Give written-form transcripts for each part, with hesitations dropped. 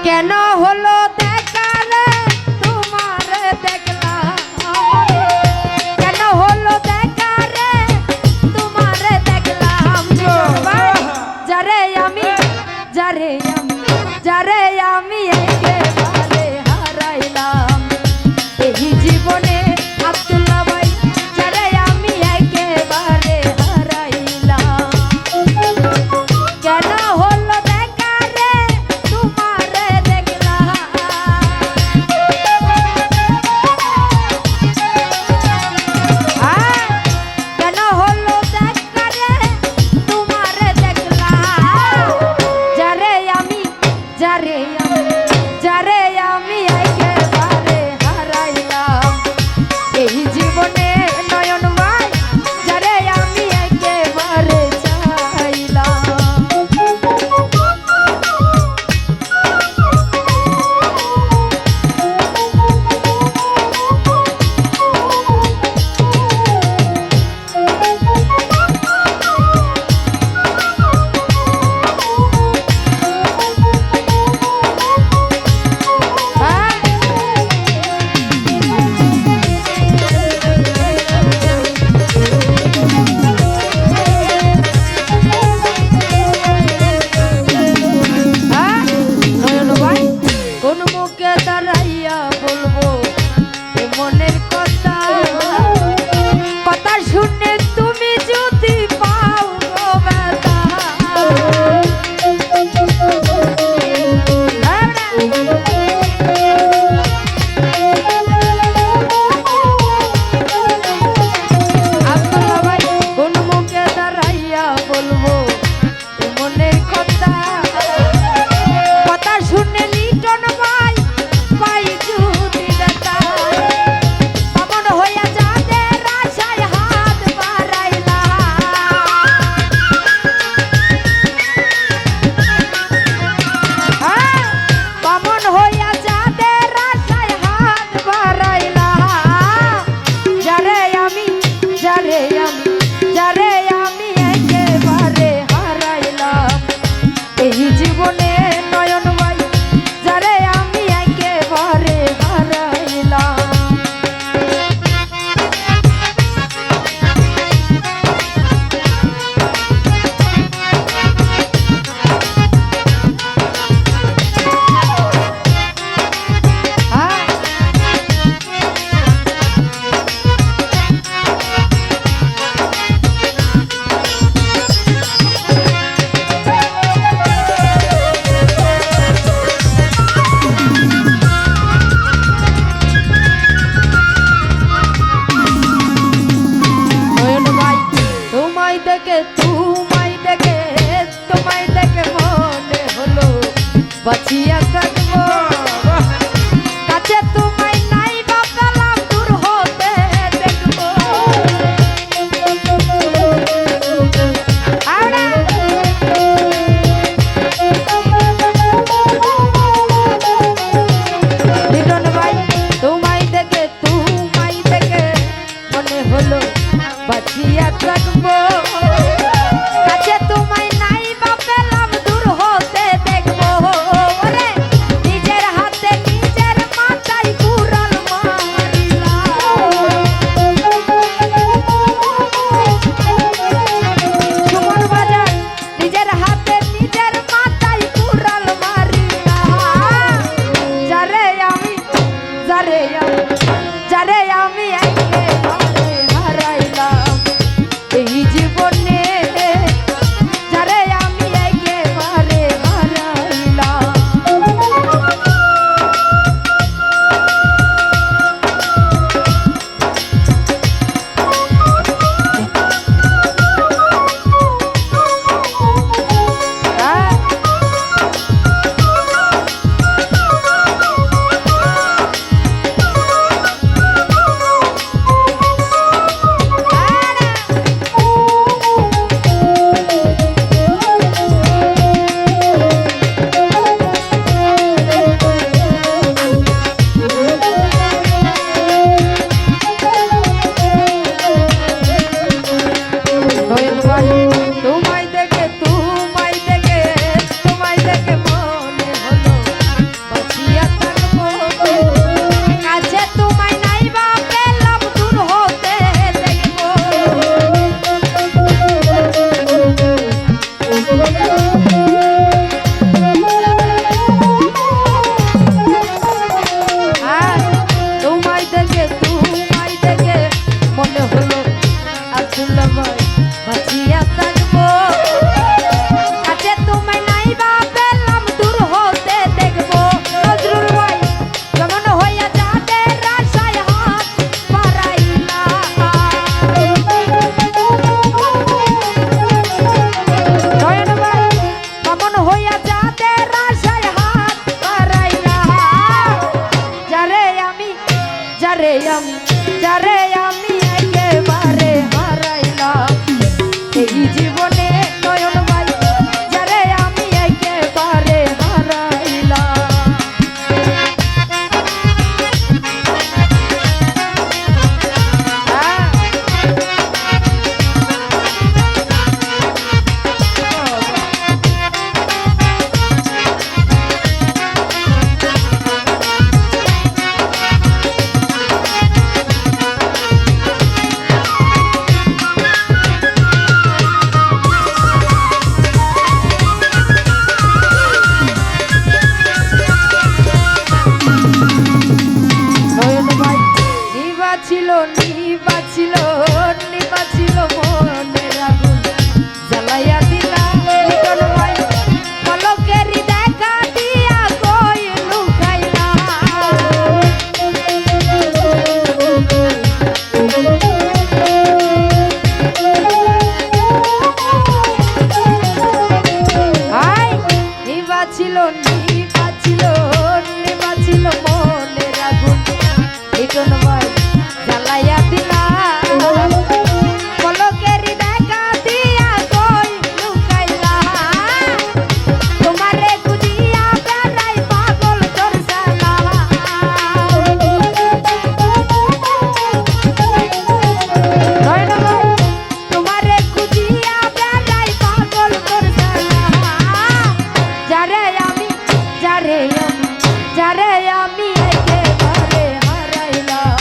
কেন হলো দেখা রে তোমার দেখলাম, কেন হলো দেখা রে তোমার দেখলাম, যারে আমি যারে আমি যারে আমি একেবারে হারাইলাম এই জীবনে আব্দুল্লাহ ভাই, যারে আমি একেবারে হারাইলাম। কেন হলো দেখা রে তোমার দেখলাম, কেন হলো দেখা রে তোমার দেখলাম, যারে আমি যারে আমি একেবারে হারাইলাম এই জীবনে নয়ন ভাই, যারে আমি একেবারে চাইলাম। নিবাছিল মনের আগুন এখন ভাই জ্বালাইয়া দিলা পলকেরই দেখা দিয়া কই লুকাইলা তোমারে খুঁজিয়া বেড়াই পাগল তোর জ্বালা তোমারে খুঁজিয়া বেড়াই পাগল তোর জ্বালা যারে আমি একেবারে হারাইলাম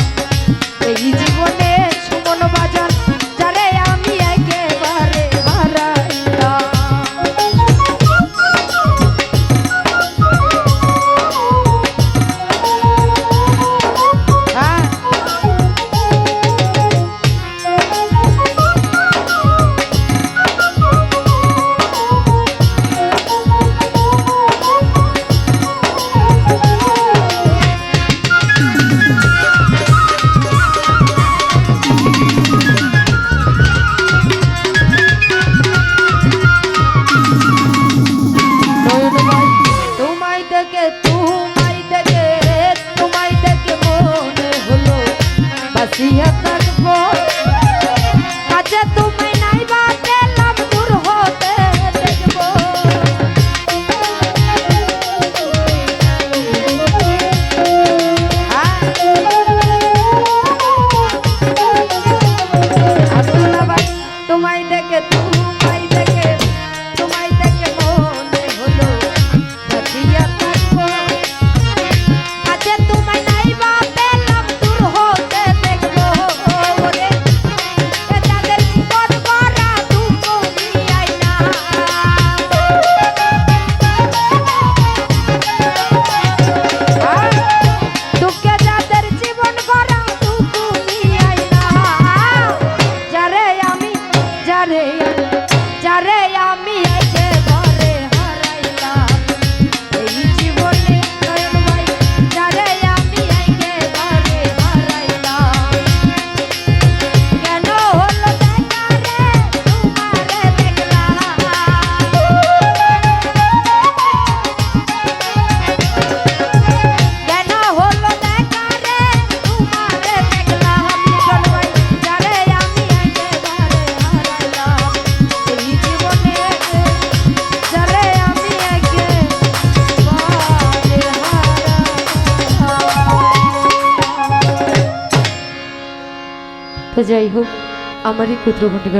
এই জীবনে সুমন বাজান যারে আমি একেবারে হারাইলাম তোমায় দেখে মনে হলো বাসিয়া থাকবো কাছে তুমি নাই বা পেলাম দূর হতে দেখবো আব্দুল্লাহ ভাই তোমায় দেখে মনে হলো বাসিয়া থাকবো কাছে তোমায় নাই বা পেলাম দূর হতে দেখবো ওরে তাদের জীবন ভরা দুঃখ নিয়াই না দুঃখে যাদের জীবন ভরা দুঃখ নিয়াই না যারে আমি একেবারে হারাইলাম এই জীবনে নয়ন ভাই যারে আমি একেবারে হারাইলাম কেন হলো দেখা রে তোমারে দেখলাম কেন হলো দেখা রে তোমারে দেখলাম নিজন ভাই যারে আমি একেবারে হারাইলাম এই জীবনে যারে আমি একেবারে হারাইলাম। তো যাই হোক আমারই ক্ষুদ্র ঘটিকা